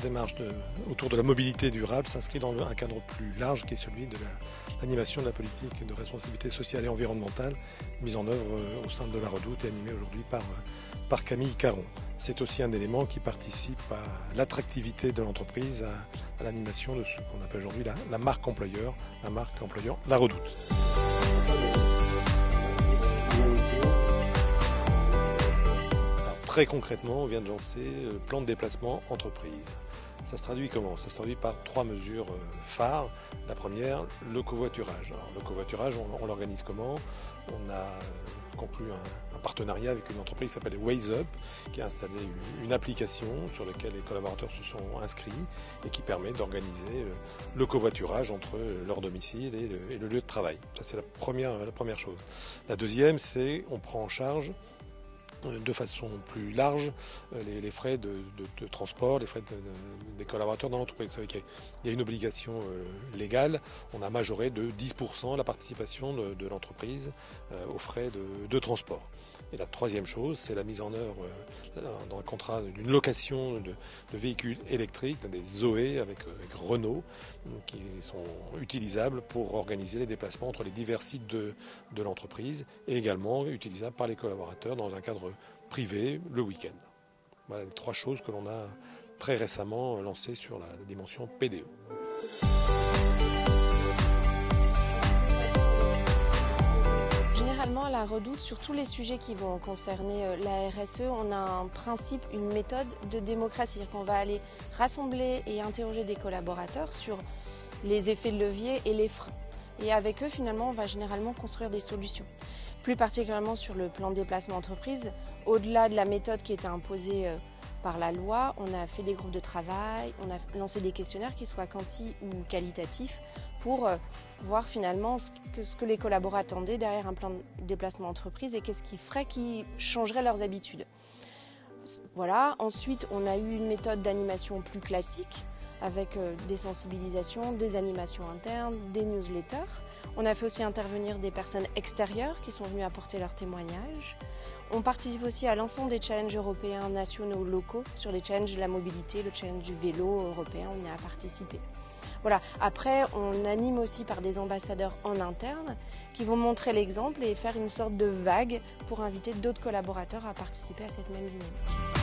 cette démarche autour de la mobilité durable s'inscrit dans un cadre plus large qui est celui de l'animation de la politique de responsabilité sociale et environnementale mise en œuvre au sein de la Redoute et animée aujourd'hui par Camille Caron. C'est aussi un élément qui participe à l'attractivité de l'entreprise, à l'animation de ce qu'on appelle aujourd'hui la marque employeur, La Redoute. Très concrètement, on vient de lancer le plan de déplacement entreprise. Ça se traduit comment? Ça se traduit par 3 mesures phares. La première, le covoiturage. Alors, le covoiturage, on l'organise comment? On a conclu un partenariat avec une entreprise qui s'appelle WazeUp, qui a installé une application sur laquelle les collaborateurs se sont inscrits et qui permet d'organiser le covoiturage entre leur domicile et le lieu de travail. Ça, c'est la première chose. La deuxième, c'est on prend en charge de façon plus large les frais de transport, les frais des collaborateurs dans l'entreprise. Vous savez qu'il y a une obligation légale, on a majoré de 10% la participation de l'entreprise aux frais de transport. Et la troisième chose, c'est la mise en œuvre dans le contrat d'une location de véhicules électriques, des Zoé avec Renault, qui sont utilisables pour organiser les déplacements entre les divers sites de l'entreprise et également utilisables par les collaborateurs dans un cadre privé le week-end. Voilà les 3 choses que l'on a très récemment lancées sur la dimension PDE. Généralement, à la Redoute, sur tous les sujets qui vont concerner la RSE, on a un principe, une méthode de démocratie. C'est-à-dire qu'on va aller rassembler et interroger des collaborateurs sur les effets de levier et les freins. Et avec eux, finalement, on va généralement construire des solutions. Plus particulièrement sur le plan de déplacement entreprise, au-delà de la méthode qui était imposée par la loi, on a fait des groupes de travail, on a lancé des questionnaires qui soient quanti ou qualitatifs pour voir finalement ce que les collaborateurs attendaient derrière un plan de déplacement entreprise et qu'est-ce qui changerait leurs habitudes. Voilà. Ensuite, on a eu une méthode d'animation plus classique avec des sensibilisations, des animations internes, des newsletters. On a fait aussi intervenir des personnes extérieures qui sont venues apporter leurs témoignages. On participe aussi à l'ensemble des challenges européens, nationaux, locaux, sur les challenges de la mobilité, le challenge du vélo européen, on y a participé. Voilà. Après, on anime aussi par des ambassadeurs en interne qui vont montrer l'exemple et faire une sorte de vague pour inviter d'autres collaborateurs à participer à cette même dynamique.